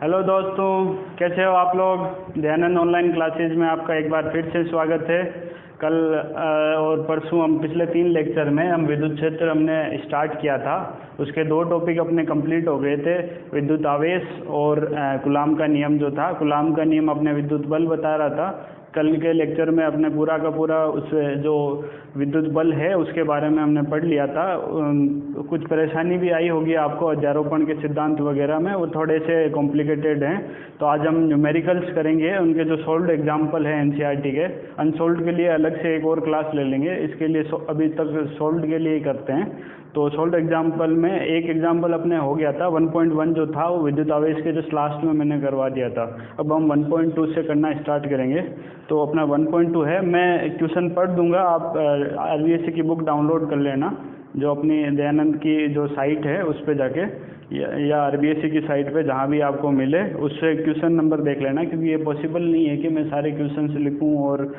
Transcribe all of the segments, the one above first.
Hello दोस्तों, कैसे हो आप लोग। दयानंद ऑनलाइन क्लासेज में आपका एक बार फिर से स्वागत है। कल और परसों हम पिछले 3 लेक्चर में हम विद्युत क्षेत्र हमने स्टार्ट किया था। उसके 2 टॉपिक अपने कंप्लीट हो गए थे, विद्युत आवेश और कूलाम का नियम जो था। कूलाम का नियम अपने विद्युत बल बता रहा था। कल के लेक्चर में अपने पूरा का पूरा उस जो विद्युत बल है उसके बारे में हमने पढ़ लिया था। कुछ परेशानी भी आई होगी आपको, अध्यारोपण के सिद्धांत वगैरह में, वो थोड़े से कॉम्प्लिकेटेड हैं। तो आज हम न्यूमेरिकल्स करेंगे, उनके जो सोल्व्ड एग्जाम्पल हैं एनसीईआरटी के। अनसोल्व्ड के लिए अलग से एक और क्लास ले लेंगे, इसके लिए अभी तक सोल्व्ड के लिए ही करते हैं। तो सोल्व्ड एग्जाम्पल में एक एग्जाम्पल अपने हो गया था 1.1 जो था वो विद्युत आवेश के जस्ट लास्ट में मैंने करवा दिया था। अब हम 1.2 से करना स्टार्ट करेंगे। तो अपना 1.2 है, मैं क्वेश्चन पढ़ दूंगा, आप आरबीएससी की बुक डाउनलोड कर लेना, जो अपनी दयानंद की जो साइट है उस पर जाके या आरबीएससी की साइट पे जहाँ भी आपको मिले उससे क्वेश्चन नंबर देख लेना, क्योंकि ये पॉसिबल नहीं है कि मैं सारे क्वेश्चन लिखूं और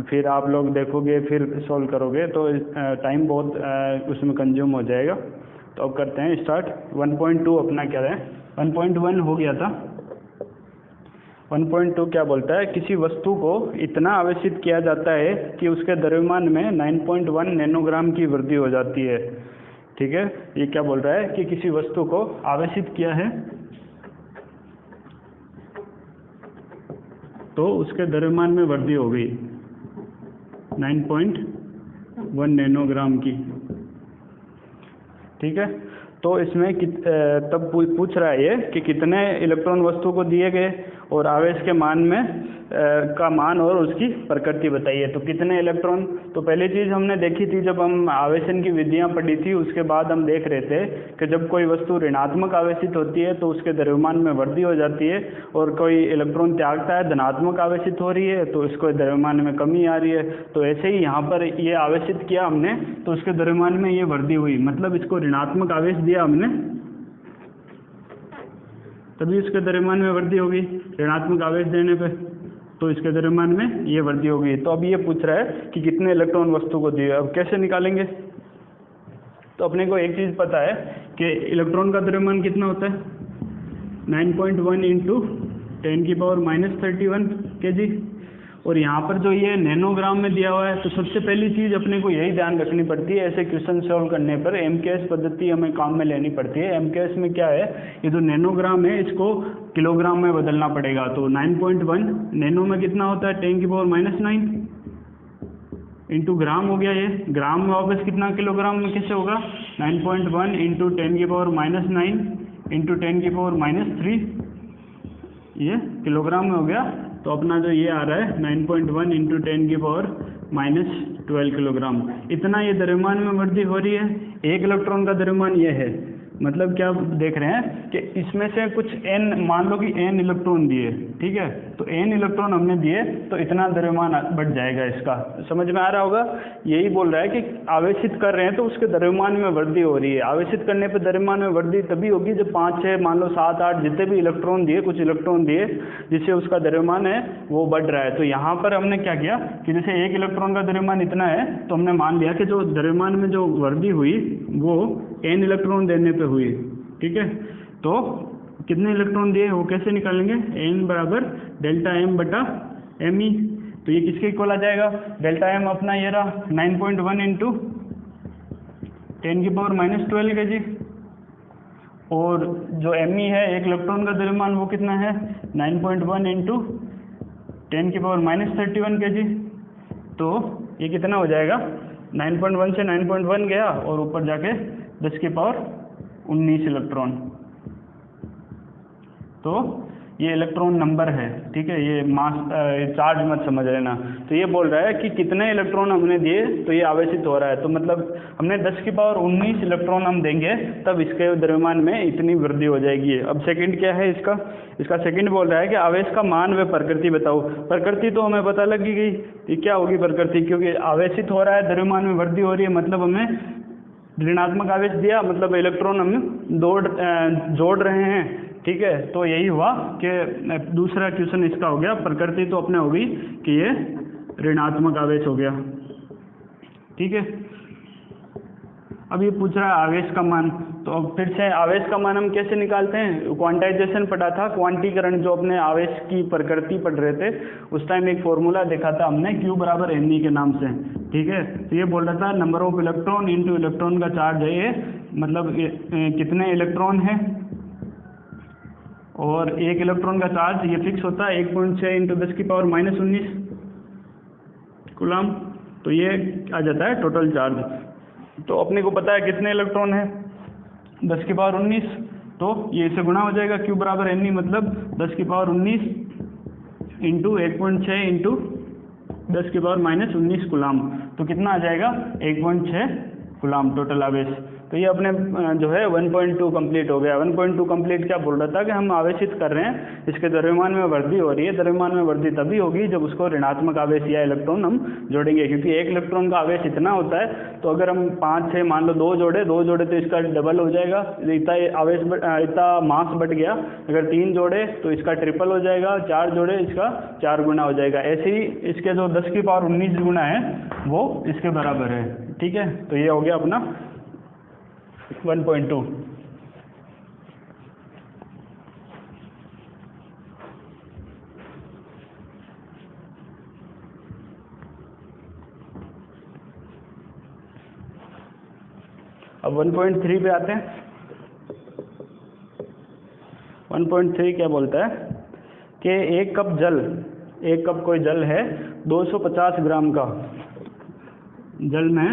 फिर आप लोग देखोगे फिर सॉल्व करोगे, तो टाइम बहुत उसमें कंज्यूम हो जाएगा। तो अब करते हैं स्टार्ट। 1.2 अपना क्या है, 1.1 हो गया था। 1.2 क्या बोलता है, किसी वस्तु को इतना आवेशित किया जाता है कि उसके द्रव्यमान में 9.1 नैनोग्राम की वृद्धि हो जाती है। ठीक है, ये क्या बोल रहा है कि किसी वस्तु को आवेशित किया है तो उसके द्रव्यमान में वृद्धि हो गई 9.1 नैनोग्राम की। ठीक है, तो इसमें तब पूछ रहा है ये कि कितने इलेक्ट्रॉन वस्तु को दिए गए और आवेश के मान में का मान और उसकी प्रकृति बताइए। तो कितने इलेक्ट्रॉन, तो पहली चीज़ हमने देखी थी जब हम आवेशन की विधियां पढ़ी थी, उसके बाद हम देख रहे थे कि जब कोई वस्तु ऋणात्मक आवेशित होती है तो उसके द्रव्यमान में वृद्धि हो जाती है, और कोई इलेक्ट्रॉन त्यागता है, धनात्मक आवेशित हो रही है, तो उसको द्रव्यमान में कमी आ रही है। तो ऐसे ही यहाँ पर ये आवेशित किया हमने तो उसके द्रव्यमान में ये वृद्धि हुई, मतलब इसको ऋणात्मक आवेश दिया हमने तभी इसके द्रव्यमान में वृद्धि होगी। ऋणात्मक आवेश देने पे तो इसके द्रव्यमान में ये वृद्धि होगी। तो अब ये पूछ रहा है कि कितने इलेक्ट्रॉन वस्तु को दिए। अब कैसे निकालेंगे, तो अपने को एक चीज़ पता है कि इलेक्ट्रॉन का द्रव्यमान कितना होता है, 9.1 इंटू 10⁻³ kg, और यहाँ पर जो ये नैनोग्राम में दिया हुआ है। तो सबसे पहली चीज़ अपने को यही ध्यान रखनी पड़ती है ऐसे क्वेश्चन सॉल्व करने पर, एमकेएस पद्धति हमें काम में लेनी पड़ती है। एमकेएस में क्या है, ये जो नैनोग्राम है इसको किलोग्राम में बदलना पड़ेगा। तो 9.1 नैनो में कितना होता है, 10⁻⁹ इंटू ग्राम हो गया, ये ग्राम में वापस कितना किलोग्राम में कैसे होगा, 9.1 इंटू 10⁻⁹ इंटू 10⁻³ ये किलोग्राम में हो गया। तो अपना जो ये आ रहा है 9.1 इंटू 10⁻⁻12 किलोग्राम। इतना ये द्रव्यमान में वृद्धि हो रही है। एक इलेक्ट्रॉन का द्रव्यमान ये है, मतलब क्या देख रहे हैं कि इसमें से कुछ n, मान लो कि n इलेक्ट्रॉन दिए, ठीक है, तो n इलेक्ट्रॉन हमने दिए तो इतना द्रव्यमान बढ़ जाएगा इसका। समझ में आ रहा होगा, यही बोल रहा है कि आवेशित कर रहे हैं तो उसके द्रव्यमान में वृद्धि हो रही है। आवेशित करने पर द्रव्यमान में वृद्धि तभी होगी जब 5, 6, मान लो 7, 8 जितने भी इलेक्ट्रॉन दिए, कुछ इलेक्ट्रॉन दिए जिससे उसका द्रव्यमान है वो बढ़ रहा है। तो यहाँ पर हमने क्या किया कि जैसे एक इलेक्ट्रॉन का द्रव्यमान इतना है तो हमने मान लिया कि जो द्रव्यमान में जो वृद्धि हुई वो n इलेक्ट्रॉन देने पे हुई। ठीक है, तो कितने इलेक्ट्रॉन दिए वो कैसे निकालेंगे, n बराबर ΔM/me। तो ये किसके इक्वल आ जाएगा, ΔM अपना ये रहा 9.1 इंटू 10⁻⁻12 kg, और जो me है एक इलेक्ट्रॉन का द्रव्यमान वो कितना है 9.1 इंटू 10⁻⁻31 kg। तो ये कितना हो जाएगा, 9.1 से 9.1 गया और ऊपर जाके 10⁻19 इलेक्ट्रॉन। तो ये इलेक्ट्रॉन नंबर है, ठीक है, ये मास चार्ज मत समझ लेना। तो ये बोल रहा है कि कितने इलेक्ट्रॉन हमने दिए तो ये आवेशित हो रहा है। तो मतलब हमने 10⁻19 इलेक्ट्रॉन हम देंगे तब इसके द्रव्यमान में इतनी वृद्धि हो जाएगी। अब सेकंड क्या है इसका सेकंड बोल रहा है कि आवेश का मान व प्रकृति बताओ। प्रकृति तो हमें पता लग गई कि क्या होगी प्रकृति, क्योंकि आवेशित हो रहा है, द्रव्यमान में वृद्धि हो रही है, मतलब हमें ऋणात्मक आवेश दिया, मतलब इलेक्ट्रॉन हम जोड़ रहे हैं। ठीक है, तो यही हुआ कि दूसरा क्वेश्चन इसका हो गया। प्रकृति तो अपने हो गई कि ये ऋणात्मक आवेश हो गया। ठीक है, अब ये पूछ रहा है आवेश का मान, तो अब फिर से आवेश का मान हम कैसे निकालते हैं? क्वांटाइजेशन पढ़ा था, क्वांटीकरण, जो अपने आवेश की प्रकृति पढ़ रहे थे उस टाइम एक फॉर्मूला देखा था हमने, Q बराबर NE के नाम से, ठीक है। तो ये बोल रहा था number of electron into electron का चार्ज है ये, मतलब कितने इलेक्ट्रॉन है, और एक इलेक्ट्रॉन का चार्ज ये फिक्स होता है 1.6 इंटू 10⁻⁻19 कूलम। तो ये आ जाता है टोटल चार्ज। तो अपने को पता है कितने इलेक्ट्रॉन है, 10⁻19, तो ये इससे गुणा हो जाएगा, Q बराबर NE मतलब 10⁻19 इंटू 1.6 इंटू 10⁻⁻19 कूलम। तो कितना आ जाएगा? 1.6 कूलम टोटल आवेश। तो ये अपने जो है 1.2 कंप्लीट हो गया। 1.2 कंप्लीट क्या बोल रहा था कि हम आवेशित कर रहे हैं, इसके द्रव्यमान में वृद्धि हो रही है। द्रव्यमान में वृद्धि तभी होगी जब उसको ऋणात्मक आवेश या इलेक्ट्रॉन हम जोड़ेंगे, क्योंकि एक इलेक्ट्रॉन का आवेश इतना होता है, तो अगर हम 5 6 मान लो 2 जोड़े तो इसका डबल हो जाएगा, इतना आवेश इतना मास बढ़ गया। अगर 3 जोड़े तो इसका ट्रिपल हो जाएगा, 4 जोड़े इसका 4 गुना हो जाएगा। ऐसे ही इसके जो 10⁻19 गुना है वो इसके बराबर है, ठीक है। तो ये हो गया अपना 1.2। अब 1.3 पे आते हैं। 1.3 क्या बोलता है कि एक कप कोई जल है, 250 ग्राम का जल में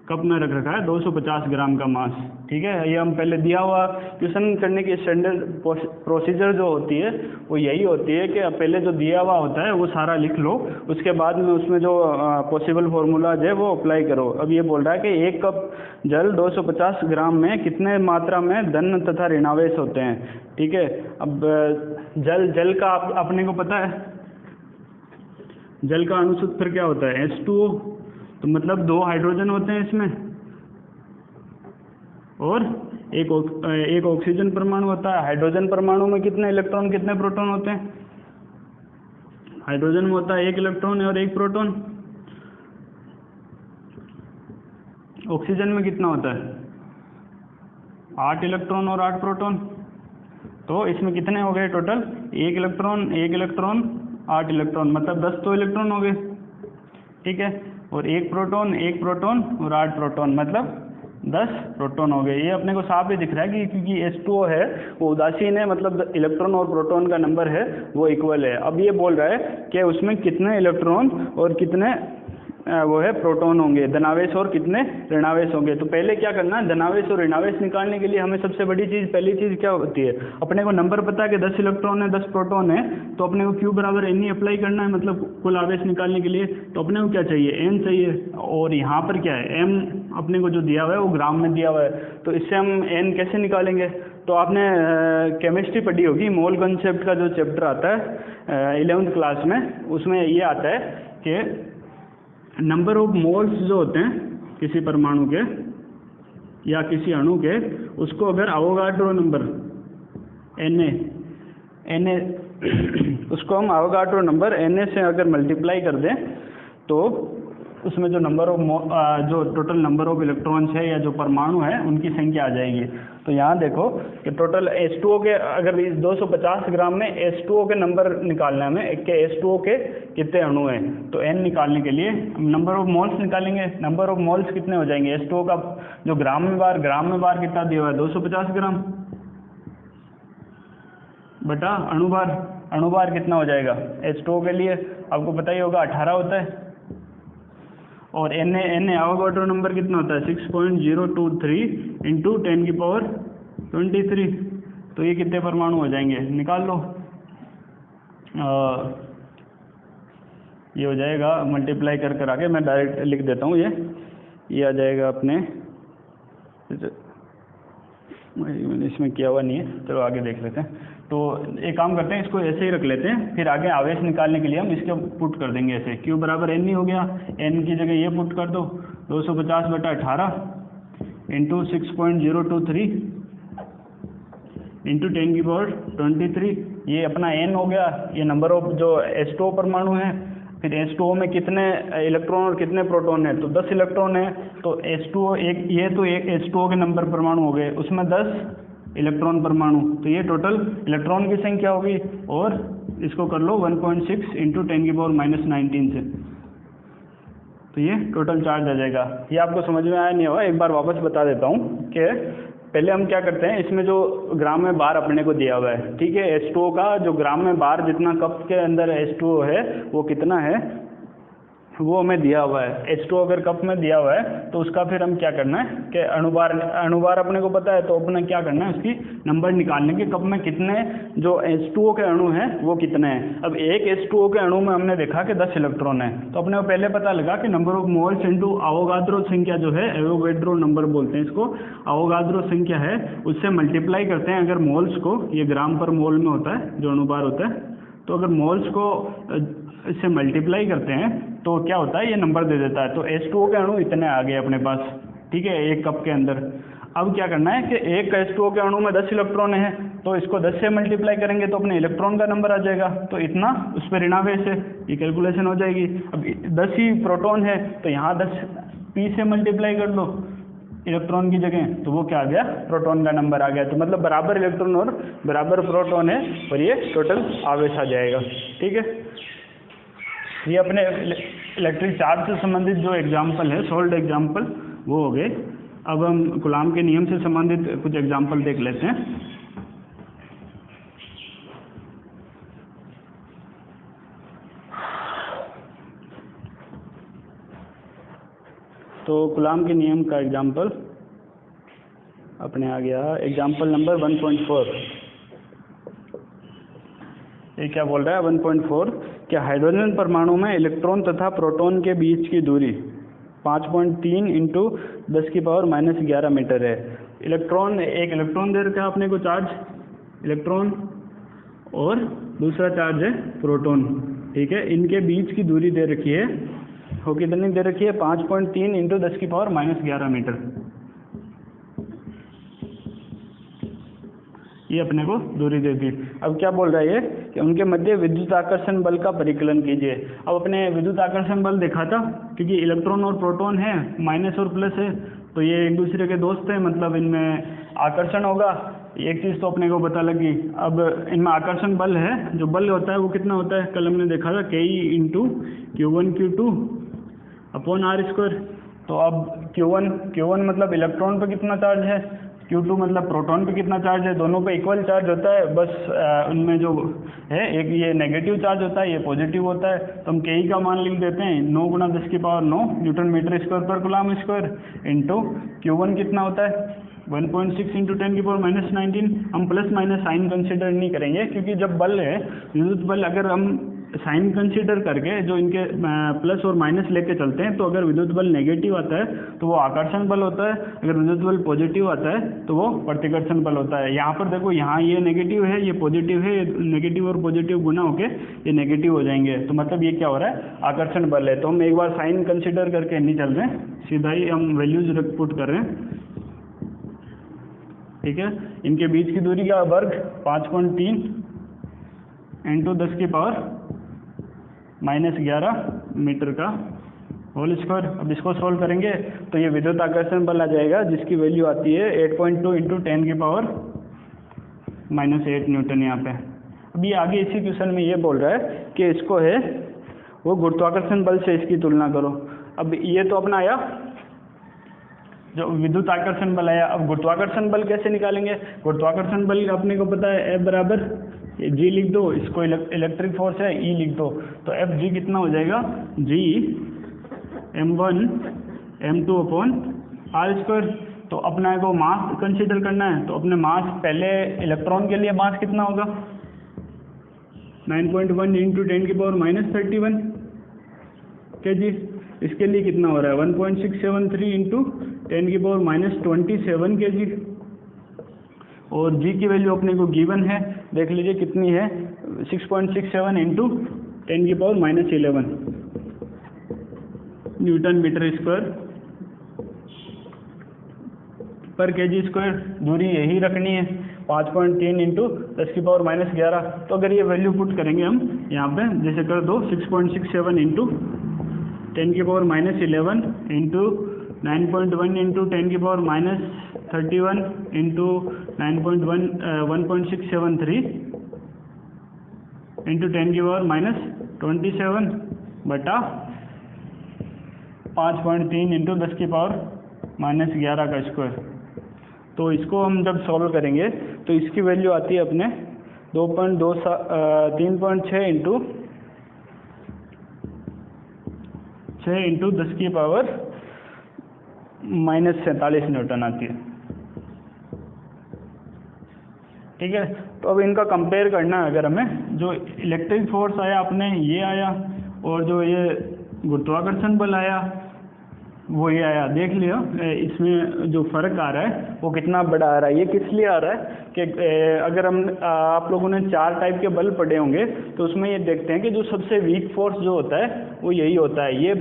कप में रख रखा है 250 ग्राम का मास, ठीक है। ये हम पहले दिया हुआ क्वेश्चन करने की स्टैंडर्ड प्रोसीजर जो होती है वो यही होती है कि पहले जो दिया हुआ होता है वो सारा लिख लो, उसके बाद में उसमें जो पॉसिबल फार्मूलाज है वो अप्लाई करो। अब ये बोल रहा है कि एक कप जल 250 ग्राम में कितने मात्रा में धन तथा ऋणावेश होते हैं, ठीक है। अब जल का अपने को पता है, जल का अणुसूत्र क्या होता है? H2O। तो मतलब 2 हाइड्रोजन होते हैं इसमें और एक ऑक्सीजन परमाणु होता है। हाइड्रोजन परमाणु में कितने इलेक्ट्रॉन कितने प्रोटॉन होते हैं? हाइड्रोजन में होता है 1 इलेक्ट्रॉन और 1 प्रोटॉन। ऑक्सीजन में कितना होता है? 8 इलेक्ट्रॉन और 8 प्रोटॉन। तो इसमें कितने हो गए टोटल? 1 इलेक्ट्रॉन 8 इलेक्ट्रॉन, मतलब 10 तो इलेक्ट्रॉन हो गए, ठीक है। और 1 प्रोटॉन और 8 प्रोटॉन, मतलब 10 प्रोटॉन हो गए। ये अपने को साफ ही दिख रहा है कि क्योंकि H2O है वो उदासीन है, मतलब इलेक्ट्रॉन और प्रोटॉन का नंबर है वो इक्वल है। अब ये बोल रहा है कि उसमें कितने इलेक्ट्रॉन और कितने वो है प्रोटॉन होंगे, धनावेश और कितने ऋणावेश होंगे। तो पहले क्या करना है, धनावेश और ऋणावेश निकालने के लिए हमें सबसे बड़ी चीज़, पहली चीज़ क्या होती है, अपने को नंबर पता है कि 10 इलेक्ट्रॉन है 10 प्रोटॉन है, तो अपने को Q बराबर NE अप्लाई करना है, मतलब कुल आवेश निकालने के लिए। तो अपने को क्या चाहिए? N चाहिए। और यहाँ पर क्या है, M अपने को जो दिया हुआ है वो ग्राम में दिया हुआ है, तो इससे हम N कैसे निकालेंगे? तो आपने केमिस्ट्री पढ़ी होगी, मोल कंसेप्ट का जो चैप्टर आता है 11th क्लास में, उसमें ये आता है कि नंबर ऑफ मोल्स जो होते हैं किसी परमाणु के या किसी अणु के, उसको अगर अवोगाड्रो नंबर Na उसको हम अवोगाड्रो नंबर Na से अगर मल्टीप्लाई कर दें तो उसमें जो नंबर ऑफ जो टोटल नंबर ऑफ इलेक्ट्रॉन्स है या जो परमाणु है उनकी संख्या आ जाएगी। तो यहाँ देखो कि टोटल H2O के, अगर 250 ग्राम में H2O के नंबर निकालना है हमें कि H2O के कितने अणु हैं, तो N निकालने के लिए नंबर ऑफ मोल्स निकालेंगे। नंबर ऑफ मोल्स कितने हो जाएंगे? H2O का जो ग्राम में बार कितना दिया हुआ है? 250 ग्राम बटा अणुभार कितना हो जाएगा? H2O के लिए आपको पता ही होगा 18 होता है, और Na अवोगाड्रो नंबर कितना होता है? 6.023 इंटू 10⁻23। तो ये कितने परमाणु हो जाएंगे? निकाल लो। ये हो जाएगा मल्टीप्लाई कर आगे मैं डायरेक्ट लिख देता हूँ, ये आ जाएगा अपने, इसमें किया हुआ नहीं है, चलो आगे देख लेते हैं। तो एक काम करते हैं, इसको ऐसे ही रख लेते हैं, फिर आगे आवेश निकालने के लिए हम इसके पुट कर देंगे ऐसे। Q बराबर NE हो गया, N की जगह ये पुट कर दो, 250 बटा 18 इंटू 6.023 इंटू 10⁻23। ये अपना N हो गया, ये नंबर ऑफ जो H2O परमाणु है। फिर H2O में कितने इलेक्ट्रॉन और कितने प्रोटॉन है, तो 10 इलेक्ट्रॉन है, तो H2O एक H2O के नंबर परमाणु हो गए, उसमें 10 इलेक्ट्रॉन परमाणु, तो ये टोटल इलेक्ट्रॉन की संख्या होगी। और इसको कर लो 1.6 इंटू 10⁻⁻19 से, तो ये टोटल चार्ज आ जाएगा। ये आपको समझ में आया नहीं होगा, एक बार वापस बता देता हूँ कि पहले हम क्या करते हैं, इसमें जो ग्राम में बार अपने को दिया हुआ है, ठीक है, H2O का जो ग्राम में बार जितना कप के अंदर H2O है वो कितना है, वो हमें दिया हुआ है। H2O अगर कप में दिया हुआ है तो उसका फिर हम क्या करना है कि अणुभार अपने को पता है, तो अपने क्या करना है, उसकी नंबर निकालने के कप में कितने जो H2O के अणु हैं वो कितने हैं। अब एक H2O के अणु में हमने देखा कि 10 इलेक्ट्रॉन है, तो अपने को पहले पता लगा कि number of moles into Avogadro संख्या जो है, एवोगैड्रो नंबर बोलते हैं इसको, अवोगाद्रो संख्या है, उससे मल्टीप्लाई करते हैं। अगर मोल्स को, ये ग्राम पर मोल में होता है जो अणुभार होता है, तो अगर मोल्स को इससे मल्टीप्लाई करते हैं तो क्या होता है, ये नंबर दे देता है। तो H2O के अणु इतने आ गए अपने पास, ठीक है, एक कप के अंदर। अब क्या करना है कि एक H2O के अणु में 10 इलेक्ट्रॉन है, तो इसको 10 से मल्टीप्लाई करेंगे तो अपने इलेक्ट्रॉन का नंबर आ जाएगा, तो इतना उस पर ऋणावेश है, ये कैलकुलेशन हो जाएगी। अब 10 ही प्रोटॉन है तो यहाँ 10 P से मल्टीप्लाई कर लो इलेक्ट्रॉन की जगह, तो वो क्या आ गया, प्रोटॉन का नंबर आ गया। तो मतलब बराबर इलेक्ट्रॉन और बराबर प्रोटॉन है और ये टोटल आवेश आ जाएगा, ठीक है। ये अपने इलेक्ट्रिक चार्ज से संबंधित जो एग्जाम्पल है, सोल्ड एग्जाम्पल, वो हो गए। अब हम कूलाम के नियम से संबंधित कुछ एग्जाम्पल देख लेते हैं। तो कूलाम के नियम का एग्जाम्पल अपने आ गया, एग्जाम्पल नंबर 1.4। ये क्या बोल रहा है 1.4 कि हाइड्रोजन परमाणु में इलेक्ट्रॉन तथा प्रोटॉन के बीच की दूरी 5.3 इंटू 10⁻⁻11 मीटर है। इलेक्ट्रॉन, एक इलेक्ट्रॉन दे रखा है अपने को चार्ज, इलेक्ट्रॉन, और दूसरा चार्ज है प्रोटॉन, ठीक है। इनके बीच की दूरी दे रखी है, वो कितनी दे रखी है, 5.3 इंटू 10⁻11 मीटर। ये अपने को दूरी दे दी। अब क्या बोल रहा है ये कि उनके मध्य विद्युत आकर्षण बल का परिकलन कीजिए। अब अपने विद्युत आकर्षण बल देखा था, क्योंकि इलेक्ट्रॉन और प्रोटॉन है, माइनस और प्लस है, तो ये एक दूसरे के दोस्त हैं, मतलब इनमें आकर्षण होगा। एक चीज़ तो अपने को पता लगी। अब इनमें आकर्षण बल है, जो बल होता है वो कितना होता है, कल हमने देखा था Ke into Q1 Q2 upon R²। तो अब Q1 मतलब इलेक्ट्रॉन पर कितना चार्ज है, Q2 मतलब प्रोटॉन पे कितना चार्ज है, दोनों पे इक्वल चार्ज होता है, बस उनमें जो है एक ये नेगेटिव चार्ज होता है, ये पॉजिटिव होता है। तो हम Ke का मान लिख देते हैं 9 × 10⁻9 न्यूटन मीटर स्क्वायर पर कूलाम स्क्वायर इंटू Q1 कितना होता है 1.6 इंटू 10⁻⁻19। हम प्लस माइनस साइन कंसिडर नहीं करेंगे, क्योंकि जब बल है विद्युत बल, अगर हम साइन कंसीडर करके जो इनके प्लस और माइनस लेके चलते हैं, तो अगर विद्युत बल नेगेटिव आता है तो वो आकर्षण बल होता है, अगर विद्युत बल पॉजिटिव आता है तो वो प्रतिकर्षण बल होता है। यहाँ पर देखो, यहाँ ये नेगेटिव है, ये पॉजिटिव है, ये नेगेटिव और पॉजिटिव गुना होके ये नेगेटिव हो जाएंगे, तो मतलब ये क्या हो रहा है, आकर्षण बल है। तो हम एक बार साइन कंसिडर करके नहीं चल रहे हैं, सीधा ही हम वैल्यूज पुट कर रहे हैं, ठीक है। इनके बीच की दूरी का वर्ग 5.3 इंटू 10⁻⁻11 मीटर का होल स्क्वायर। अब इसको सोल्व करेंगे तो ये विद्युत आकर्षण बल आ जाएगा, जिसकी वैल्यू आती है 8.2 इंटू 10⁻⁻8 न्यूटन यहाँ पे। अब ये आगे इसी क्वेश्चन में ये बोल रहा है कि इसको है वो गुरुत्वाकर्षण बल से इसकी तुलना करो। अब ये तो अपना आया जो विद्युत आकर्षण बल आया। अब गुरुत्वाकर्षण बल कैसे निकालेंगे, गुरुत्वाकर्षण बल अपने को पता है F बराबर G लिख दो, इसको इलेक्ट्रिक फोर्स है E लिख दो, तो Fg कितना हो जाएगा, G m1 m2 upon R²। तो अपना को मास कंसीडर करना है, तो अपने मास, पहले इलेक्ट्रॉन के लिए मास कितना होगा 9.1 इंटू 10⁻31 kg। इसके लिए कितना हो रहा है 1.673 इंटू 10⁻27 kg। और G की वैल्यू अपने को गिवन है, देख लीजिए कितनी है 6.67 इंटू 10⁻11 न्यूटन मीटर स्क्वायर पर kg स्क्वायर। दूरी यही रखनी है, 5.3 इंटू 10⁻11। तो अगर ये वैल्यू पुट करेंगे हम यहाँ पे, जैसे कर दो 6.67 into 10⁻11 into 9.1 into 10⁻31 into 1.673 into 10⁻27 बटा 5.3 इंटू 10⁻11 का स्क्वायर। तो इसको हम जब सॉल्व करेंगे तो इसकी वैल्यू आती है अपने 3.6 इंटू 10⁻47 न्यूटन आती है। ठीक है, तो अब इनका कंपेयर करना है। अगर हमें जो इलेक्ट्रिक फोर्स आया अपने ये आया, और जो ये गुरुत्वाकर्षण बल आया वो ये आया, देख लियो इसमें जो फ़र्क आ रहा है वो कितना बड़ा आ रहा है। ये किस लिए आ रहा है कि अगर हम आप लोगों ने 4 टाइप के बल पढ़े होंगे तो उसमें ये देखते हैं कि जो सबसे वीक फोर्स जो होता है वो यही होता है। ये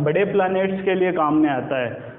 बड़े प्लैनेट्स के लिए काम में आता है,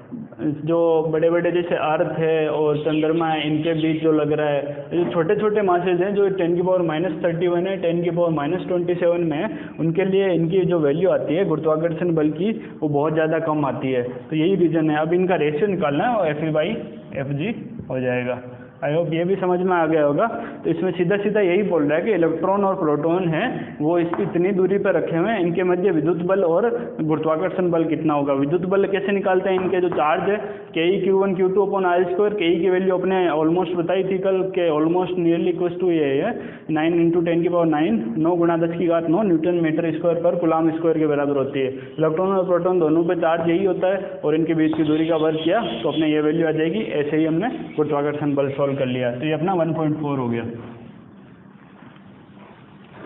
जो बड़े बड़े जैसे अर्थ है और चंद्रमा है, इनके बीच जो लग रहा है। जो छोटे छोटे मासेज हैं जो 10⁻31 है, 10⁻27 में है, उनके लिए इनकी जो वैल्यू आती है गुरुत्वाकर्षण बल की वो बहुत ज़्यादा कम आती है। तो यही रीज़न है। अब इनका रेशियो निकालना है और FE/FG हो जाएगा। आई होप ये भी समझ में आ गया होगा। तो इसमें सीधा सीधा यही बोल रहा है कि इलेक्ट्रॉन और प्रोटॉन है वो इसकी इतनी दूरी पर रखे हुए हैं, इनके मध्य विद्युत बल और गुरुत्वाकर्षण बल कितना होगा। विद्युत बल कैसे निकालते हैं, इनके जो चार्ज है KE/Q1 Q2/r², के की वैल्यू अपने ऑलमोस्ट बताई थी कल के, ऑलमोस्ट नियरली इक्वल्स टू ये है 9 इंटू 10⁹ 9 गुणा 10⁹9 न्यूटन मीटर स्क्वायर पर कूलम स्क्वायर के बराबर होती है। इलेक्ट्रॉन और प्रोटॉन दोनों पे चार्ज यही होता है और इनके बीच की दूरी का वर्ग किया तो अपने ये वैल्यू आ जाएगी। ऐसे ही हमने गुरुत्वाकर्षण बल सॉल्व कर लिया। तो ये अपना 1.4 हो गया।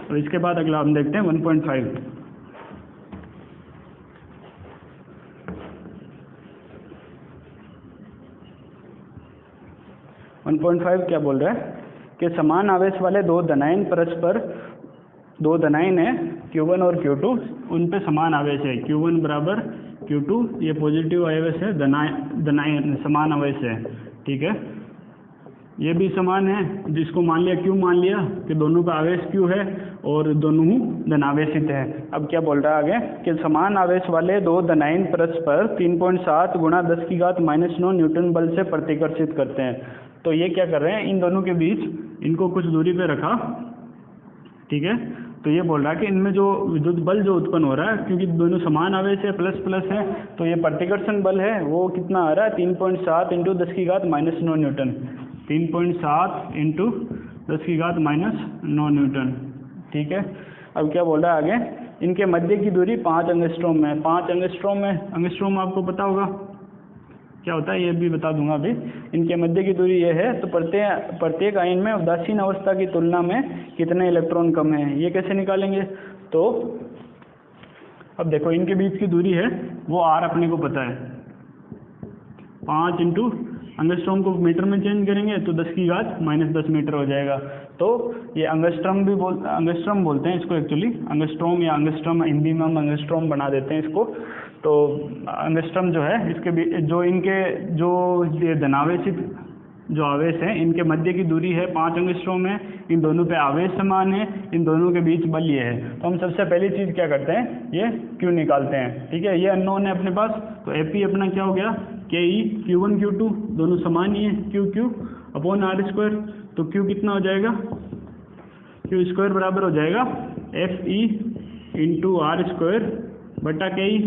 और इसके बाद अगला हम देखते हैं 1.5। 1.5 क्या बोल रहा है कि समान आवेश वाले दो धनायन परस्पर, दो धनायन है Q1 और Q2, उन पे समान आवेश है। Q1 बराबर Q2, ये पॉजिटिव आवेश है, धनायन समान आवेश है। ठीक है, ये भी समान है, जिसको मान लिया Q मान लिया कि दोनों का आवेश Q है और दोनों धनावेशित है। अब क्या बोल रहा है आगे कि समान आवेश वाले दो धनायन परस्पर 3.7 गुणा 10⁻9 न्यूटन बल से प्रतिकर्षित करते हैं। तो ये क्या कर रहे हैं, इन दोनों के बीच इनको कुछ दूरी पे रखा। ठीक है, तो ये बोल रहा है कि इनमें जो विद्युत बल जो उत्पन्न हो रहा है, क्योंकि दोनों समान आवेश है, प्लस प्लस है, तो ये प्रतिकर्षण बल है वो कितना आ रहा है 3.7 इंटू 10⁻9 न्यूटन। 3.7 into 10⁻9 Newton. ठीक है, अब क्या बोल रहा है आगे, इनके मध्य की दूरी 5 एंगस्ट्रॉम में। 5 एंगस्ट्रॉम में, एंगस्ट्रॉम आपको पता होगा क्या होता है, ये भी बता दूंगा अभी। इनके मध्य की दूरी ये है, तो प्रत्येक आयन में उदासीन अवस्था की तुलना में कितने इलेक्ट्रॉन कम है, ये कैसे निकालेंगे। तो अब देखो इनके बीच की दूरी है वो R अपने को पता है, 5 इंटू एंगस्ट्रॉम को मीटर में चेंज करेंगे तो 10⁻−10 मीटर हो जाएगा। तो ये एंगस्ट्रॉम बोलते हैं इसको एक्चुअली, एंगस्ट्रॉम या एंगस्ट्रॉम, हिंदी में हम एंगस्ट्रॉम बना देते हैं इसको। तो एंगस्ट्रॉम जो है इसके जो इनके जो धनावेशित जो आवेश है इनके मध्य की दूरी है 5 एंगस्ट्रॉम है, इन दोनों पे आवेश समान है, इन दोनों के बीच बल ये है। तो हम सबसे पहली चीज़ क्या करते हैं, ये Q निकालते हैं। ठीक है, ये अननोन है अपने पास, तो FE अपना क्या हो गया KE/Q1 Q2 दोनों समान ही है, Q/r²। तो Q कितना हो जाएगा, Q² बराबर हो जाएगा FE/r² बटा KE।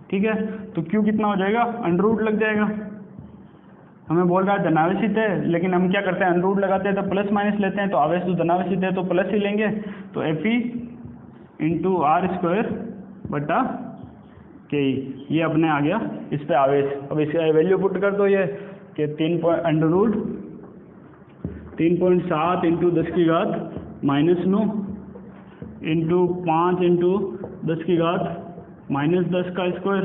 ठीक है, तो Q कितना हो जाएगा, √ लग जाएगा। हमें बोल रहा है धनावेशित है, लेकिन हम क्या करते हैं √ लगाते हैं तो प्लस माइनस लेते हैं, तो आवेश तो धनावेशित है तो प्लस ही लेंगे। तो FE/r² बटा KE, ये अपने आ गया इस पे आवेश। अब इसका वैल्यू पुट कर दो ये कि 3.7 इंटू 10⁻9 इंटू 5 इंटू 10⁻−10 का स्क्वायर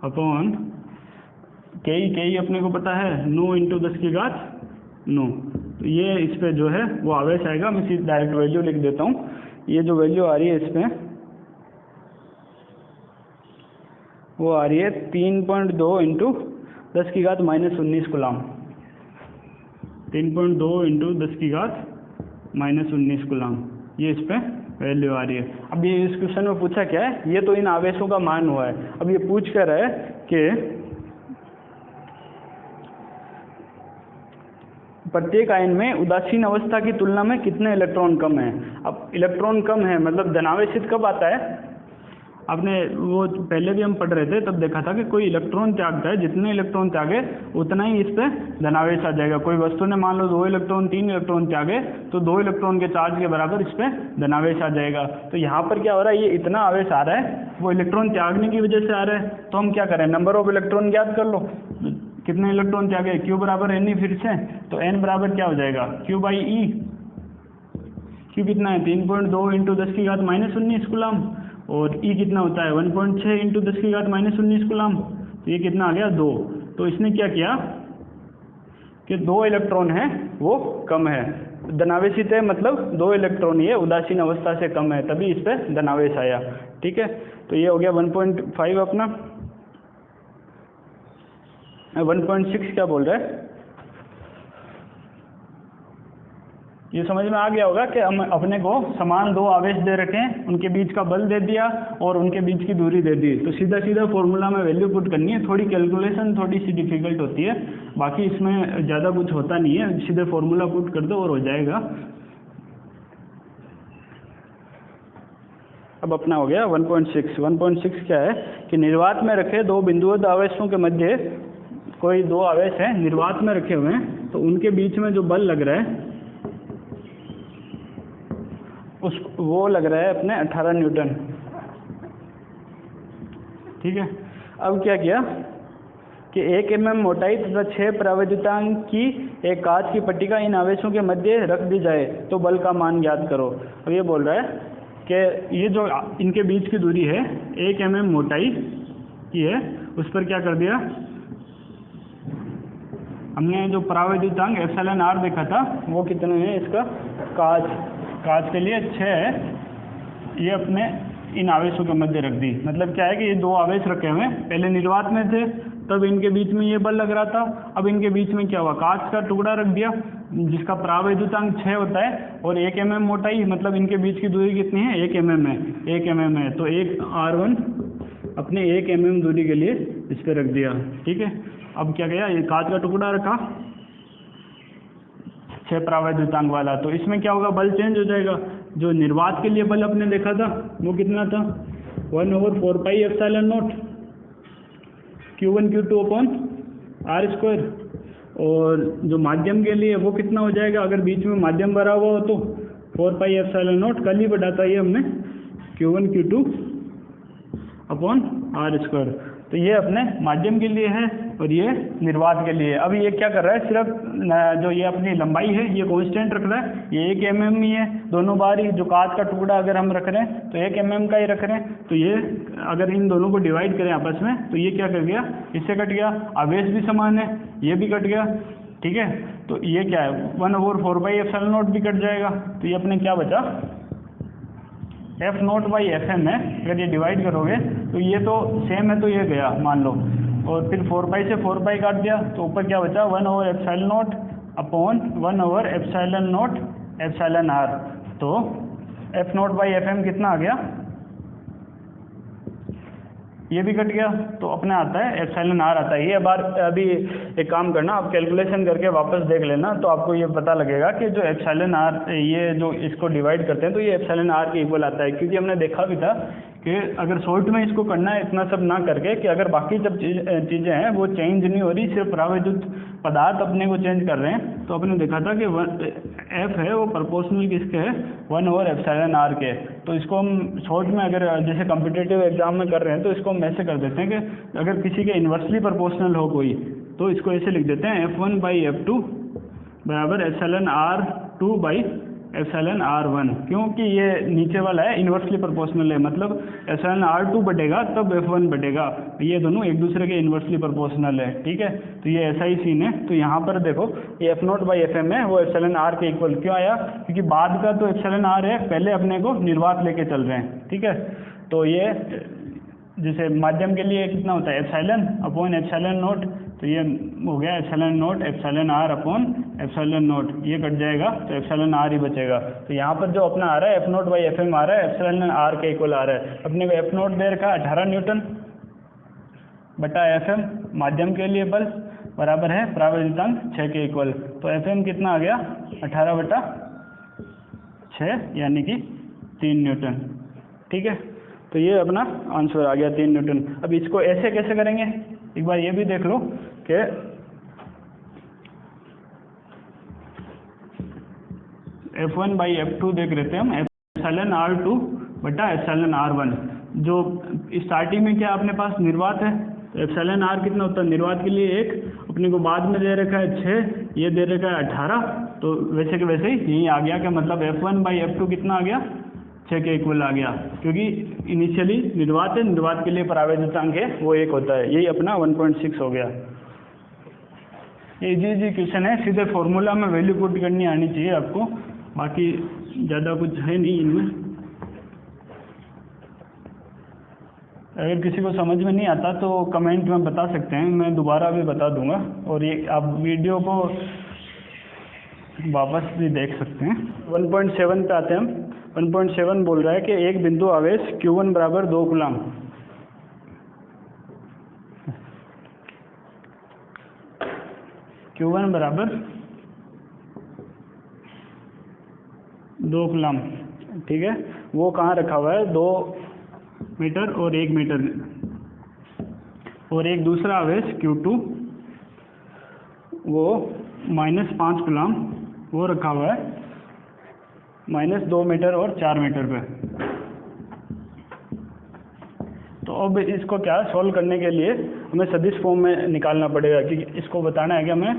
अपॉन KE अपने को पता है 9 इंटू 10⁻9। तो ये इस पे जो है वो आवेश आएगा। मैं सीधे डायरेक्ट वैल्यू लिख देता हूँ। ये जो वैल्यू आ रही है इस पे वो आ रही है 3.2 इंटू 10⁻−19 कूलम। 3.2 इंटू 10⁻⁻19 कूलम, ये इस पर वैल्यू आ रही है। अब ये इस क्वेश्चन में पूछा क्या है, ये तो इन आवेशों का मान हुआ है। अब ये पूछ कर है कि प्रत्येक आयन में उदासीन अवस्था की तुलना में कितने इलेक्ट्रॉन कम है। अब इलेक्ट्रॉन कम है मतलब धनावेशित कब आता है, आपने वो पहले भी हम पढ़ रहे थे तब देखा था कि कोई इलेक्ट्रॉन त्यागता है, जितने इलेक्ट्रॉन त्यागे उतना ही इस पर धनावेश आ जाएगा। कोई वस्तु ने मान लो 2 इलेक्ट्रॉन 3 इलेक्ट्रॉन त्यागे तो 2 इलेक्ट्रॉन के चार्ज के बराबर इस पर धनावेश आ जाएगा। तो यहाँ पर क्या हो रहा है, ये इतना आवेश आ रहा है वो इलेक्ट्रॉन त्यागने की वजह से आ रहा है। तो हम क्या करें, नंबर ऑफ इलेक्ट्रॉन ज्ञात कर लो, कितने इलेक्ट्रॉन त्यागे, Q बराबर N ही फिर से, तो N बराबर क्या हो जाएगा Q/E। Q कितना है 3.2 इंटू 10⁻⁻19 कूलम और E कितना होता है 1.6 इंटू 10⁻⁻19 कूलम, तो ये कितना आ गया 2। तो इसने क्या किया कि 2 इलेक्ट्रॉन है वो कम है, धनावेशित है मतलब 2 इलेक्ट्रॉन ये उदासीन अवस्था से कम है, तभी इस पर धनावेश आया। ठीक है, तो ये हो गया 1.5 अपना। 1.6 क्या बोल रहा है, ये समझ में आ गया होगा कि हम अपने को समान 2 आवेश दे रखे हैं, उनके बीच का बल दे दिया और उनके बीच की दूरी दे दी, तो सीधा सीधा फॉर्मूला में वैल्यू पुट करनी है। थोड़ी कैलकुलेशन थोड़ी सी डिफिकल्ट होती है, बाकी इसमें ज़्यादा कुछ होता नहीं है, सीधे फॉर्मूला पुट कर दो और हो जाएगा। अब अपना हो गया 1.6। 1.6 क्या है कि निर्वात में रखे 2 बिंदुवत आवेशों के मध्य कोई 2 आवेश हैं निर्वात में रखे हुए हैं, तो उनके बीच में जो बल लग रहा है वो लग रहा है अपने 18 न्यूटन। ठीक है, अब क्या किया कि 1 mm मोटाई तथा 6 परावैद्युतांक की एक कांच की पट्टिका इन आवेशों के मध्य रख दी जाए तो बल का मान ज्ञात करो। अब ये बोल रहा है कि ये जो इनके बीच की दूरी है 1 mm मोटाई की है, उस पर क्या कर दिया हमने, जो परावैद्युतांक εr देखा था वो कितने हैं, इसका कांच के लिए 6 है, ये अपने इन आवेशों के मध्य रख दी। मतलब क्या है कि ये 2 आवेश रखे हुए हैं, पहले निर्वात में थे तब इनके बीच में ये बल लग रहा था, अब इनके बीच में क्या हुआ, कांच का टुकड़ा रख दिया जिसका परावैद्युतांक 6 होता है और 1 mm मोटाई, मतलब इनके बीच की दूरी कितनी है 1 mm है, 1 mm है, तो एक R1 अपने 1 mm दूरी के लिए इस पर रख दिया। ठीक है, अब क्या किया, ये कांच का टुकड़ा रखा 6 परावैद्युतांक वाला, तो इसमें क्या होगा, बल चेंज हो जाएगा। जो निर्वात के लिए बल अपने देखा था वो कितना था 1/4πε0 Q1 Q2 अपॉन R², और जो माध्यम के लिए वो कितना हो जाएगा, अगर बीच में माध्यम भरा हुआ हो तो 4πε0, कल ही बढ़ाता है हमने Q1 Q2 अपॉन R²। तो ये अपने माध्यम के लिए है और ये निर्वात के लिए। अब ये क्या कर रहा है, सिर्फ जो ये अपनी लंबाई है ये कांस्टेंट रख रहा है, ये 1 mm ही है दोनों बार ही। जो कांच का टुकड़ा अगर हम रख रहे हैं तो 1 mm का ही रख रहे हैं, तो ये अगर इन दोनों को डिवाइड करें आपस में तो ये क्या कर गया, इससे कट गया, आवेश भी समान है, ये भी कट गया। ठीक है, तो ये क्या है 1/4πε0 भी कट जाएगा, तो ये अपने क्या बचा F0/Fm है। अगर ये डिवाइड करोगे तो ये तो सेम है, तो ये गया मान लो, और फिर 4π से 4π काट दिया तो ऊपर क्या बचा 1/ε0 अपॉन 1/ε0 εr। तो F0/Fm कितना आ गया, ये भी कट गया, तो अपने आता है εr आता है। ये बार अभी एक काम करना, आप कैलकुलेशन करके वापस देख लेना तो आपको ये पता लगेगा कि जो εr ये जो इसको डिवाइड करते हैं तो ये εr के इक्वल आता है। क्योंकि हमने देखा भी था कि अगर शॉर्ट में इसको करना है इतना सब ना करके, कि अगर बाकी जब चीज़ें हैं वो चेंज नहीं हो रही, सिर्फ परावैद्युत पदार्थ अपने को चेंज कर रहे हैं, तो अपने देखा था कि F है वो प्रोपोर्शनल किसके है 1/εr के। तो इसको हम शॉर्ट में अगर जैसे कॉम्पिटिटिव एग्जाम में कर रहे हैं तो इसको हम ऐसे कर देते हैं कि अगर किसी के इन्वर्सली प्रोपोर्शनल हो कोई तो इसको ऐसे लिख देते हैं F1/F2 बराबर εr2/εr1। क्योंकि ये नीचे वाला है इन्वर्सली प्रोपोर्शनल है, मतलब εr2 बढ़ेगा तब F1 बढ़ेगा, ये दोनों एक दूसरे के इन्वर्सली प्रोपोर्शनल है। ठीक है, तो ये ऐसा ही सीन है। तो यहाँ पर देखो ये F0/Fm है वो εr के इक्वल क्यों आया, क्योंकि बाद का तो εr है, पहले अपने को निर्वात लेके चल रहे हैं। ठीक है, तो ये जैसे माध्यम के लिए कितना होता है एप्सिलॉन अपॉन एप्सिलॉन नोट, तो ये हो गया epsilon naught epsilon r upon epsilon naught, ये कट जाएगा तो एप्सिलॉन आर ही बचेगा। तो यहाँ पर जो अपना आ रहा है F naught by F M आ रहा है एप्सिलॉन आर के इक्वल आ रहा है। अपने को एफ नोट दे रखा 18 न्यूटन बटा एफ एम माध्यम के लिए बल बराबर है प्रावैधितांक 6 के इक्वल। तो एफ एम कितना आ गया 18 बटा 6 यानी कि 3 न्यूटन। ठीक है, तो ये अपना आंसर आ गया 3 न्यूटन। अब इसको ऐसे कैसे करेंगे एक बार ये भी देख लो कि F1 बाई F2 देख रहे थे हम एप्सिलॉन R2 बटा एप्सिलॉन R1। जो स्टार्टिंग में क्या अपने पास निर्वात है तो एप्सिलॉन R कितना होता है निर्वात के लिए 1, अपने को बाद में दे रखा है 6, ये दे रखा है 18, तो वैसे के वैसे ही यही आ गया कि मतलब F1 बाई F2 कितना आ गया 6 के इक्वल आ गया, क्योंकि इनिशियली निर्वात है, निर्वात के लिए प्रावैधितांक है वो 1 होता है। यही अपना 1.6 हो गया। ये इजी क्वेश्चन है, सीधे फॉर्मूला में वैल्यू पुट करनी आनी चाहिए आपको, बाकी ज़्यादा कुछ है नहीं इनमें। अगर किसी को समझ में नहीं आता तो कमेंट में बता सकते हैं, मैं दोबारा भी बता दूंगा, और ये आप वीडियो को वापस भी देख सकते हैं। 1.7 पे आते हैं हम। 1.7 बोल रहा है कि एक बिंदु आवेश Q1 बराबर 2 कूलाम Q1 बराबर 2 कूलाम, ठीक है, वो कहाँ रखा हुआ है 2 मीटर और 1 मीटर, और एक दूसरा आवेश Q2 वो -5 कूलाम वो रखा हुआ है -2 मीटर और 4 मीटर पे। तो अब इसको क्या सॉल्व करने के लिए हमें सदिश फॉर्म में निकालना पड़ेगा कि इसको बताना है कि हमें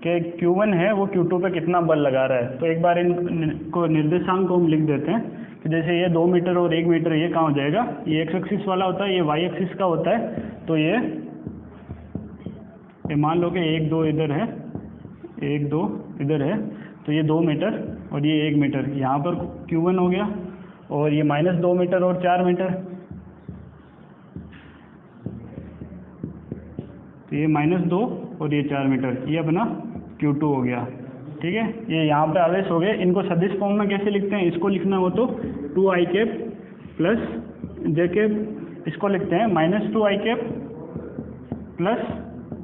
कि Q1 है वो Q2 पे कितना बल लगा रहा है। तो एक बार इनको निर्देशांक को हम लिख देते हैं कि जैसे ये 2 मीटर और 1 मीटर ये कहाँ हो जाएगा, ये एक्स एक्सिस वाला होता है, ये वाई एक्सिस का होता है। तो ये मान लो कि 1 2 इधर है, 1 2 इधर है, तो ये 2 मीटर और ये 1 मीटर, यहाँ पर Q1 हो गया, और ये -2 मीटर और 4 मीटर, तो ये -2 और ये 4 मीटर, ये अपना Q2 हो गया। ठीक है, ये यहाँ पे आवेश हो गए। इनको सदिश फॉर्म में कैसे लिखते हैं, इसको लिखना हो तो 2i कैप प्लस जे कैप, इसको लिखते हैं -2i cap plus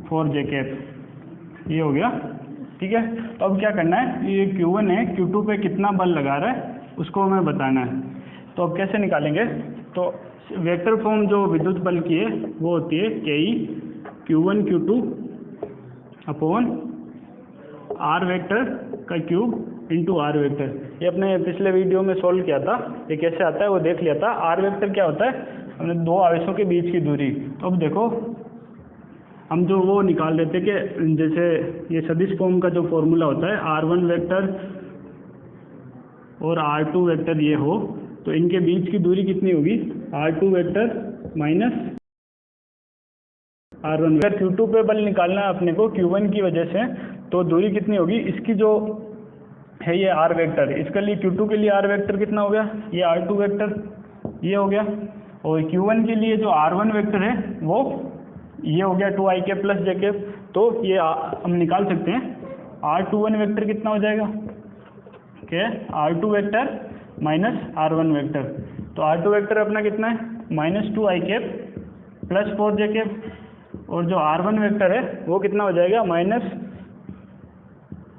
4j cap, ये हो गया। ठीक है, तो अब क्या करना है, ये Q1 है, Q2 पे कितना बल लगा रहा है उसको हमें बताना है। तो अब कैसे निकालेंगे, तो वेक्टर फॉर्म जो विद्युत बल की है वो होती है KE Q1 Q2 upon R vector का क्यूब इंटू R वेक्टर। ये अपने पिछले वीडियो में सॉल्व किया था, ये कैसे आता है वो देख लिया था। R वेक्टर क्या होता है, हमने 2 आवेशों के बीच की दूरी। तो अब देखो हम जो वो निकाल लेते कि जैसे ये सदिश फॉर्म का जो फॉर्मूला होता है R1 वेक्टर और R2 वेक्टर ये हो, तो इनके बीच की दूरी कितनी होगी, R2 vector minus R1 vector. Q2 पे बल निकालना है अपने को Q1 की वजह से, तो दूरी कितनी होगी, इसकी जो है ये R वेक्टर, इसके लिए Q2 के लिए R वेक्टर कितना हो गया, ये R2 वेक्टर ये हो गया, और Q1 के लिए जो R1 वेक्टर है वो ये हो गया 2i कैप प्लस जे कैप। तो ये हम निकाल सकते हैं R21 वेक्टर कितना हो जाएगा, क्या R2 vector minus R1 vector. तो R2 वेक्टर अपना कितना है -2i cap plus 4j cap, और जो R1 वेक्टर है वो कितना हो जाएगा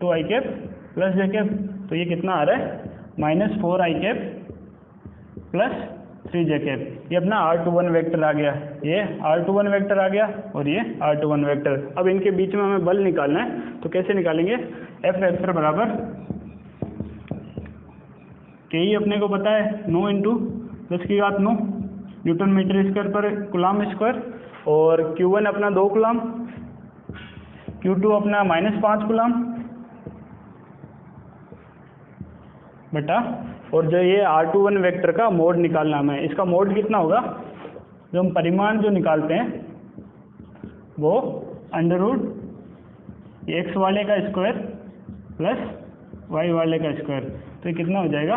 -2i कैप प्लस जे कैप। तो ये कितना आ रहा है -4i cap plus 3j cap. ये अपना R21 वेक्टर आ गया, ये R21 वेक्टर आ गया और ये R21 वेक्टर। अब इनके बीच में हमें बल निकालना है, तो कैसे निकालेंगे, F वेक्टर बराबर KE अपने को पता है 9 इंटू 10⁻9 न्यूटन मीटर स्क्वायर पर कूलाम स्क्वायर, और Q1 अपना 2 कूलाम, Q2 अपना -5 कूलाम बटा, और जो ये R21 वेक्टर का मोड निकालना हमें, इसका मोड कितना होगा, जो हम परिमाण जो निकालते हैं वो √ x वाले का स्क्वायर प्लस y वाले का स्क्वायर। तो ये कितना हो जाएगा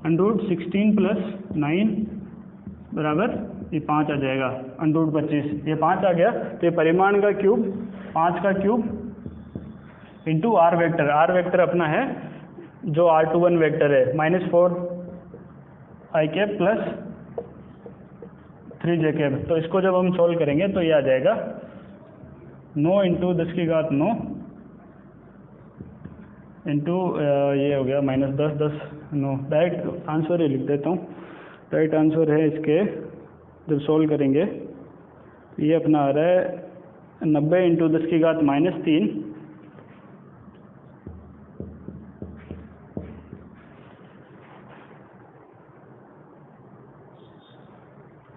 √16 + 9 बराबर ये 5 आ जाएगा, √25, ये 5 आ गया। तो ये परिमाण का क्यूब, 5 का cube into r vector, r vector अपना है जो R21 वेक्टर है -4i प्लस 3j। तो इसको जब हम सोल्व करेंगे तो ये आ जाएगा 9 इंटू 10⁻9 इंटू ये हो गया -10, 10, 9। डायरेक्ट आंसर ही लिख देता हूँ। डायरेक्ट आंसर है इसके, जब सोल्व करेंगे ये अपना आ रहा है 90 इंटू 10⁻−3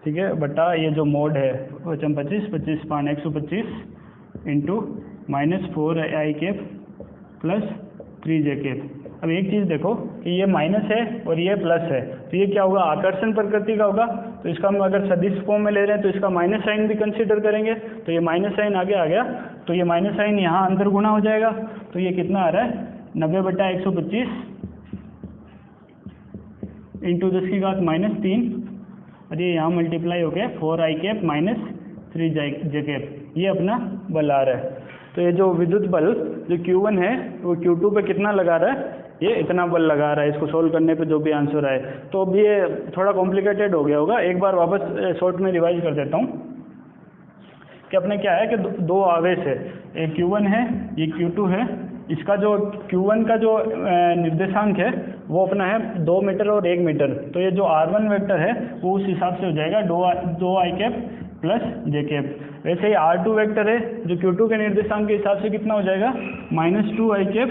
ठीक है, बटा ये जो मोड है 25, 25 पान 125 इंटू -4i प्लस 3j। अब एक चीज़ देखो कि ये माइनस है और ये प्लस है, तो ये क्या होगा, आकर्षण प्रकृति का होगा। तो इसका हम अगर सदिश फॉर्म में ले रहे हैं तो इसका माइनस साइन भी कंसीडर करेंगे। तो ये माइनस साइन आगे आ गया, तो ये माइनस साइन यहाँ अंदर गुना हो जाएगा। तो ये कितना आ रहा है 90/125 इंटू 10⁻−3 और ये यहाँ मल्टीप्लाई हो गया 4i माइनस 3j। ये अपना बल आ रहा है। तो ये जो विद्युत बल जो Q1 है वो Q2 पे कितना लगा रहा है, ये इतना बल लगा रहा है। इसको सोल्व करने पे जो भी आंसर आए, तो अब ये थोड़ा कॉम्प्लिकेटेड हो गया होगा। एक बार वापस शॉर्ट में रिवाइज कर देता हूँ कि अपने क्या है कि दो आवेश है, एक Q1 है, ये Q2 है। इसका जो Q1 का जो निर्देशांक है वो अपना है 2 मीटर और 1 मीटर। तो ये जो R1 वेक्टर है वो उस हिसाब से हो जाएगा 2i प्लस j। वैसे ही R2 वेक्टर है जो Q2 के निर्देशांक के हिसाब से कितना हो जाएगा -2i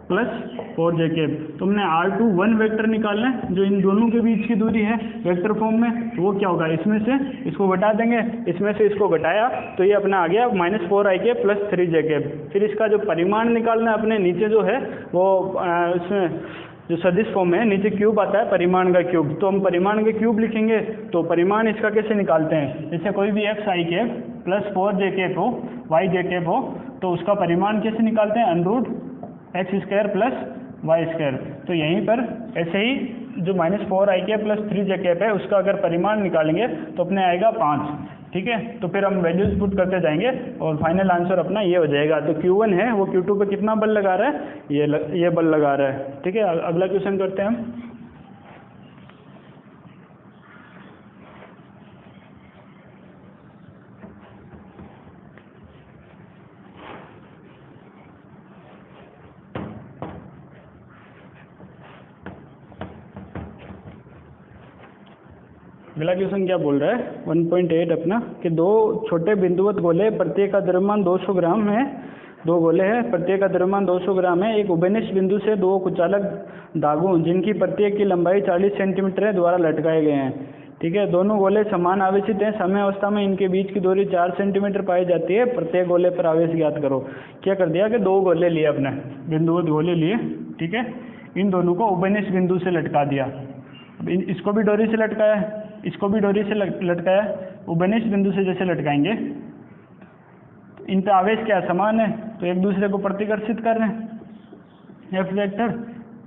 प्लस 4j। तो हमने R21 वेक्टर निकालना है जो इन दोनों के बीच की दूरी है वेक्टर फॉर्म में। तो वो क्या होगा, इसमें से इसको घटा देंगे, इसमें से इसको घटाया तो ये अपना आ गया -4i प्लस 3j। फिर इसका जो परिमाण निकालना है अपने नीचे जो है वो इसमें जो सदिश फॉर्म है नीचे क्यूब आता है, परिमाण का क्यूब। तो हम परिमाण के क्यूब लिखेंगे। तो परिमाण इसका कैसे निकालते हैं, जैसे कोई भी xi प्लस 4j हो, yj हो, तो उसका परिमाण कैसे निकालते हैं, √x² प्लस y²। तो यहीं पर ऐसे ही जो -4i प्लस 3j है उसका अगर परिमाण निकालेंगे तो अपने आएगा 5। ठीक है, तो फिर हम वैल्यूज पुट करते जाएंगे और फाइनल आंसर अपना ये हो जाएगा। तो Q1 है वो Q2 पे कितना बल लगा रहा है, ये बल लगा रहा है। ठीक है, अगला क्वेश्चन करते हैं हम। अगला क्वेश्चन क्या बोल रहा है 1.8 अपना कि दो छोटे बिंदुवत गोले प्रत्येक का द्रव्यमान 200 ग्राम है। दो गोले हैं, प्रत्येक का द्रव्यमान 200 ग्राम है। एक उभयनिष्ठ बिंदु से दो कुचालक धागों जिनकी प्रत्येक की लंबाई 40 सेंटीमीटर है द्वारा लटकाए गए हैं। ठीक है, दोनों गोले समान आवेशित हैं। समय अवस्था में इनके बीच की दूरी 4 सेंटीमीटर पाई जाती है। प्रत्येक गोले पर आवेश ज्ञात करो। क्या कर दिया कि दो गोले लिए, अपने बिंदुवत गोले लिए। ठीक है, इन दोनों को उभयनिष्ठ बिंदु से लटका दिया। अब इसको भी डोरी से लटकाया है, इसको भी डोरी से लटकाया। उभयनिष्ठ बिंदु से जैसे लटकाएंगे इन पे आवेश क्या समान है, तो एक दूसरे को प्रतिकर्षित कर रहे हैं। एफ वेक्टर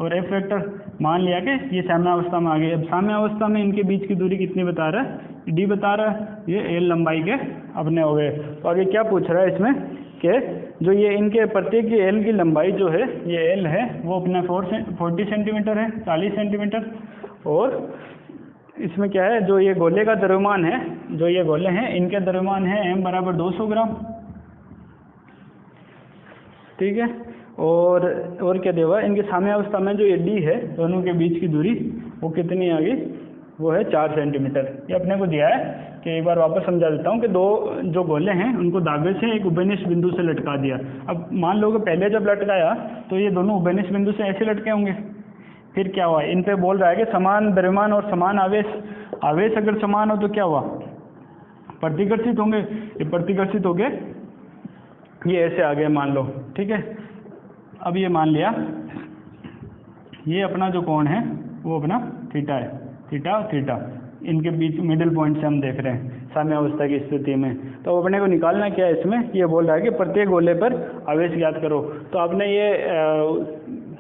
और एफ वेक्टर मान लिया कि ये साम्यावस्था में आ गए। अब साम्यावस्था में इनके बीच की दूरी कितनी बता रहा है, डी बता रहा है। ये एल लंबाई के अपने हो गए। तो आगे क्या पूछ रहा है इसमें कि जो ये इनके प्रत्येक की एल की लंबाई जो है, ये एल है वो अपना 40 सेंटीमीटर है, 40 सेंटीमीटर। और इसमें क्या है, जो ये गोले का द्रव्यमान है, जो ये गोले हैं इनके द्रव्यमान है m बराबर 200 ग्राम। ठीक है, और क्या देगा, इनके साम्यावस्था में जो ये डी है दोनों के बीच की दूरी वो कितनी आ गई, वो है 4 सेंटीमीटर। ये अपने को दिया है कि एक बार वापस समझा देता हूँ कि दो जो गोले हैं उनको धागे से एक उभयनिष्ठ बिंदु से लटका दिया। अब मान लो कि पहले जब लटकाया तो ये दोनों उभयनिष्ठ बिंदु से ऐसे लटके होंगे। फिर क्या हुआ, इन पे बोल रहा है कि समान द्रव्यमान और समान आवेश, आवेश अगर समान हो तो क्या हुआ, प्रतिकर्षित होंगे। ये प्रतिकर्षित हो गए, ये ऐसे आ गए मान लो। ठीक है, अब ये मान लिया ये अपना जो कोण है वो अपना थीटा है, थीटा और थीटा इनके बीच मिडिल पॉइंट से हम देख रहे हैं साम्यावस्था की स्थिति में। तो अपने को निकालना क्या है इसमें, ये बोल रहा है कि प्रत्येक गोले पर आवेश ज्ञात करो। तो आपने ये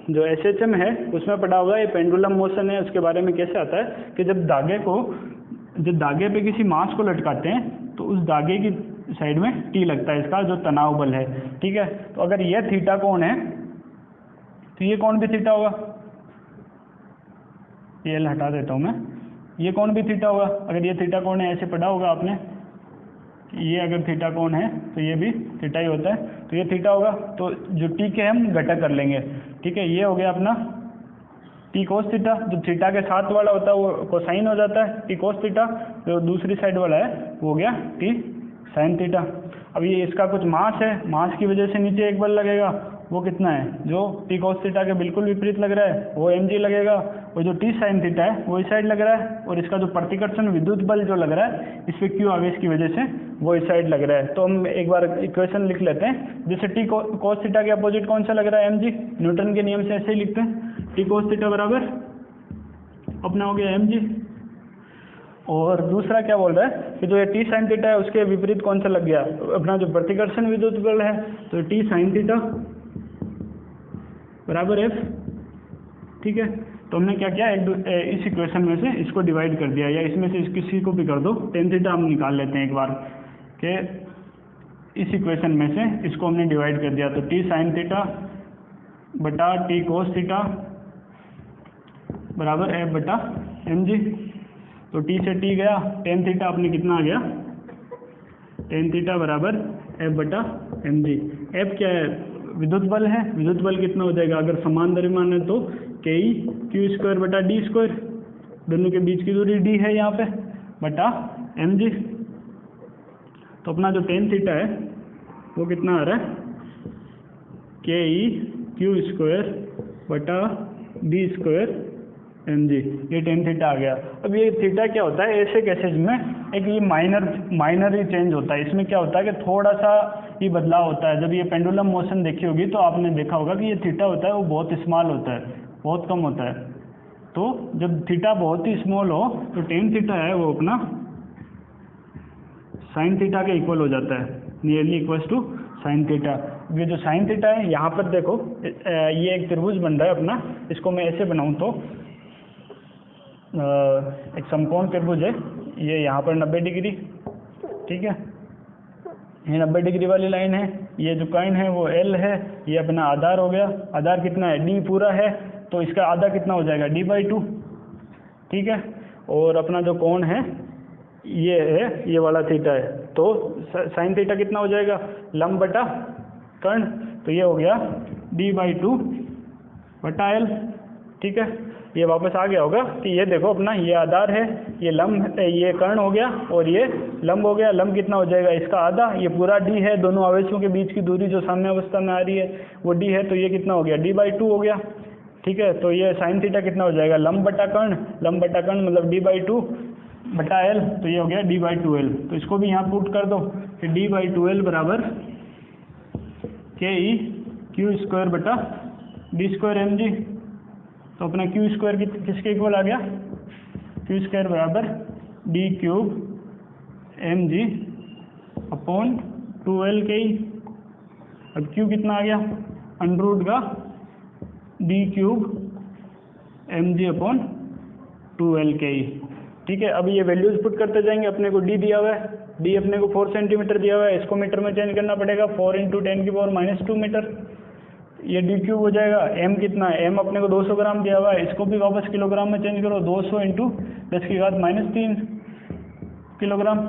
जो SHM है उसमें पढ़ा होगा, ये पेंडुलम मोशन है, उसके बारे में कैसे आता है कि जब धागे को जब धागे पे किसी मास को लटकाते हैं तो उस धागे की साइड में टी लगता है, इसका जो तनाव बल है। ठीक है, तो अगर यह थीटा कोण है तो ये कोण भी थीटा होगा, ये एल हटा देता हूँ मैं, ये कोण भी थीटा होगा। अगर ये थीटा कोण है, ऐसे पढ़ा होगा आपने, ये अगर थीटा कोण है तो ये भी थीटा ही होता है, तो ये थीटा होगा। तो जो टी के हम घटक कर लेंगे। ठीक है, ये हो गया अपना टी कोस थीटा, जो थीटा के साथ वाला होता है वो कोसाइन हो जाता है, टी कोस थीटा। जो दूसरी साइड वाला है वो हो गया टी साइन थीटा। अब ये इसका कुछ मास है, मास की वजह से नीचे एक बल लगेगा, वो कितना है, जो टी कोस थीटा के बिल्कुल विपरीत लग रहा है, वो mg लगेगा। और जो टी साइन थीटा है वो इस साइड लग रहा है, और इसका जो प्रतिकर्षण विद्युत बल जो लग रहा है इस पे क्यू आवेश की वजह से वो इस साइड लग रहा है। तो हम एक बार इक्वेशन लिख लेते हैं। जैसे टी कोस थीटा के अपोजिट कौन सा लग रहा है, mg। न्यूटन के नियम से ऐसे ही लिखते हैं, टी कोस थीटा बराबर अपना हो गया mg। और दूसरा क्या बोल रहा है कि जो ये टी साइन थीटा है उसके विपरीत कौन सा लग गया, अपना जो प्रतिकर्षण विद्युत बल है, तो टी साइन थीटा बराबर एफ। ठीक है, तो हमने क्या किया, इस इक्वेशन में से इसको डिवाइड कर दिया, या इसमें से किसी को भी कर दो। टेन थीटा हम निकाल लेते हैं एक बार, कि इस इक्वेशन में से इसको हमने डिवाइड कर दिया, तो टी साइन थीटा बटा टी कोस थीटा बराबर एफ बटा mg। तो टी से टी गया, टेन थीटा अपने कितना आ गया, टेन थीटा बराबर एफ बटा mg। एफ क्या है, विद्युत बल है। विद्युत बल कितना हो जाएगा, अगर समान द्रव्यमान है तो के ई क्यू स्क्वायर बटा डी स्क्वायर, दोनों के बीच की दूरी डी है यहाँ पे, बटा mg। तो अपना जो टेन थीटा है वो कितना आ रहा है, के ई क्यू स्क्वायर बटा डी स्क्वायर mg। ये टेन थीटा आ गया। अब ये थीटा क्या होता है, ऐसे केसेज में एक ये माइनर ही चेंज होता है। इसमें क्या होता है कि थोड़ा सा ही बदलाव होता है। जब ये पेंडुलम मोशन देखी होगी तो आपने देखा होगा कि ये थीटा होता है वो बहुत स्मॉल होता है, बहुत कम होता है। तो जब थीटा बहुत ही स्मॉल हो तो टेन थीटा है वो अपना साइन थीटा के इक्वल हो जाता है, nearly equals to sine theta. ये जो साइन थीटा है यहाँ पर देखो, ये एक त्रिभुज बन रहा है अपना, इसको मैं ऐसे बनाऊँ तो एक समकोण त्रिभुज है, ये यहाँ पर 90 डिग्री, ठीक है, ये 90 डिग्री वाली लाइन है। ये जो कर्ण है वो L है, ये अपना आधार हो गया। आधार कितना है, D पूरा है, तो इसका आधा कितना हो जाएगा, D/2। ठीक है, और अपना जो कोण है ये है, ये वाला थीटा है, तो साइन थीटा कितना हो जाएगा, लंब बटा कर्ण, तो ये हो गया D/2 बटा L। ठीक है, ये वापस आ गया होगा कि ये देखो अपना ये आधार है, ये लंब, ये कर्ण हो गया और ये लंब हो गया। लंब कितना हो जाएगा, इसका आधा, ये पूरा d है, दोनों आवेशों के बीच की दूरी जो साम्य अवस्था में आ रही है वो d है, तो ये कितना हो गया, D/2 हो गया। ठीक है, तो ये साइन थीटा कितना हो जाएगा, लंब बटा कर्ण, लंब बटा कर्ण मतलब D/2 बटा L, तो ये हो गया D/2L। तो इसको भी यहाँ पुट कर दो कि D/2L बराबर के ई क्यू स्क्वायर बटा डी स्क्वायर mg। तो अपना क्यू स्क्वायर किसके इक्वल आ गया, क्यू स्क्वायर बराबर D cube mg upon 2L के ई। अब क्यू कितना आ गया, अंडर का D cube mg upon 2L के ई। ठीक है, अब ये वैल्यूज पुट करते जाएंगे। अपने को d दिया हुआ है, d अपने को 4 सेंटीमीटर दिया हुआ है, इसको मीटर में चेंज करना पड़ेगा, 4 × 10⁻² मीटर। ये डी क्यूब हो जाएगा। m कितना है, m अपने को 200 ग्राम दिया हुआ है, इसको भी वापस किलोग्राम में चेंज करो, 200 × 10⁻³ किलोग्राम।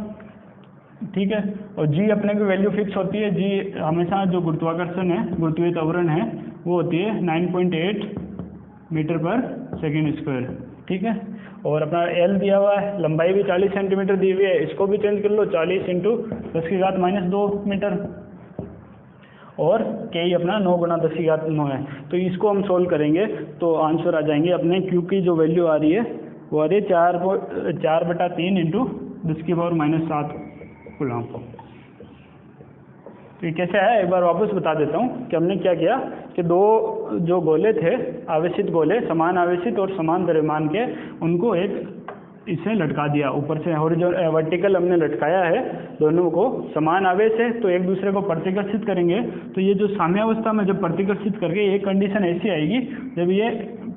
ठीक है, और g अपने को वैल्यू फिक्स होती है, g हमेशा जो गुरुत्वाकर्षण है, गुरुत्वीय त्वरण है, वो होती है 9.8 मीटर/सेकंड²। ठीक है, और अपना L दिया हुआ है, लंबाई भी 40 सेंटीमीटर दी हुई है, इसको भी चेंज कर लो, 40 × 10⁻² मीटर। और के ही अपना 9 × 10⁻9 है। तो इसको हम सोल्व करेंगे तो आंसर आ जाएंगे अपने क्यू की जो वैल्यू आ रही है वो आ रही है 4/3 × 10⁻⁷ कूलम। तो ये कैसे है, एक बार वापस बता देता हूँ कि हमने क्या किया कि दो जो गोले थे, आवेशित गोले, समान आवेशित और समान द्रव्यमान के, उनको एक इसे लटका दिया ऊपर से, वर्टिकल हमने लटकाया है, दोनों को समान आवेश है तो एक दूसरे को प्रतिकर्षित करेंगे। तो ये जो साम्यावस्था में जब प्रतिकर्षित करके, ये कंडीशन ऐसी आएगी जब ये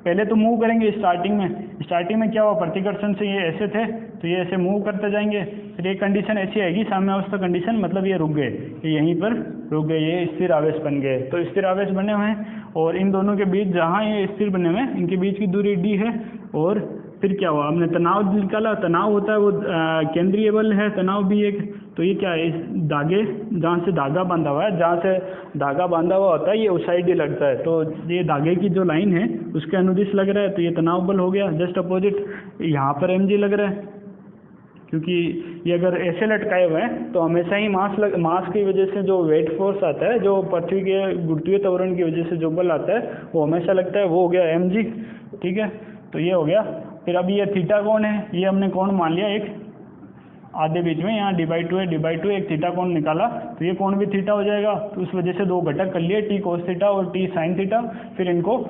पहले तो मूव करेंगे स्टार्टिंग में क्या हुआ, प्रतिकर्षण से ये ऐसे थे तो ये ऐसे मूव करते जाएंगे, फिर ये कंडीशन ऐसी आएगी साम्यावस्था कंडीशन, मतलब ये रुक गए, ये यहीं पर रुक गए, ये स्थिर आवेश बन गए। तो स्थिर आवेश बने हुए हैं और इन दोनों के बीच जहाँ ये स्थिर बने हुए हैं इनके बीच की दूरी d है। और फिर क्या हुआ, हमने तनाव निकाला, तनाव होता है वो केंद्रीय बल है, तनाव भी एक, तो ये क्या है, इस धागे जहाँ से धागा बांधा हुआ है, जहाँ से धागा बांधा हुआ होता है ये उस साइड ही लगता है, तो ये धागे की जो लाइन है उसके अनुदिश लग रहा है, तो ये तनाव बल हो गया। जस्ट अपोजिट यहाँ पर mg लग रहा है, क्योंकि ये अगर ऐसे लटकाए हुए हैं तो हमेशा ही मास की वजह से जो वेट फोर्स आता है, जो पृथ्वी के गुरुत्वीय त्वरण की वजह से जो बल आता है वो हमेशा लगता है, वो हो गया mg। ठीक है, तो ये हो गया। फिर अभी ये थीटा कोण है, ये हमने कोण मान लिया एक आधे बीच में, यहाँ d/2 है, d/2 एक थीटा कोण निकाला, तो ये कोण भी थीटा हो जाएगा। तो उस वजह से दो घटक कर लिए, t cos थीटा और t sin थीटा, फिर इनको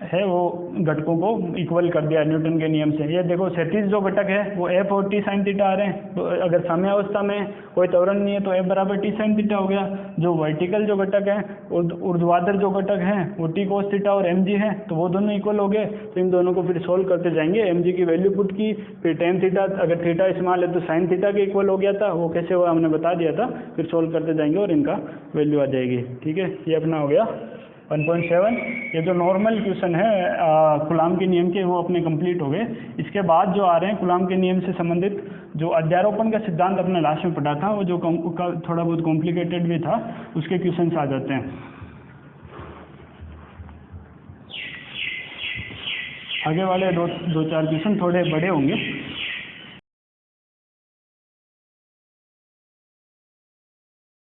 है वो घटकों को इक्वल कर दिया न्यूटन के नियम से। ये देखो क्षैतिज जो घटक है वो f और t sin थीटा आ रहे हैं, तो अगर साम्यावस्था में कोई त्वरण नहीं है तो f बराबर t sin थीटा हो गया। जो वर्टिकल जो घटक है, ऊर्ध्वाधर जो घटक है वो t cos थीटा और mg है, तो वो दोनों इक्वल हो गए। तो इन दोनों को फिर सोल्व करते जाएंगे, mg की वैल्यू पुट की, फिर tan थीटा, अगर थीटा स्मॉल है तो sin थीटा के इक्वल हो गया था, वो कैसे हुआ हमने बता दिया था, फिर सोल्व करते जाएंगे और इनका वैल्यू आ जाएगी। ठीक है, ये अपना हो गया 1.7। ये जो नॉर्मल क्वेश्चन है कूलाम के नियम के, वो अपने कंप्लीट हो गए। इसके बाद जो आ रहे हैं कूलाम के नियम से संबंधित जो अध्यारोपण का सिद्धांत अपने लास्ट में पढ़ा था, वो जो थोड़ा बहुत कॉम्प्लिकेटेड भी था, उसके क्वेश्चंस आ जाते हैं। आगे वाले दो चार क्वेश्चन थोड़े बड़े होंगे।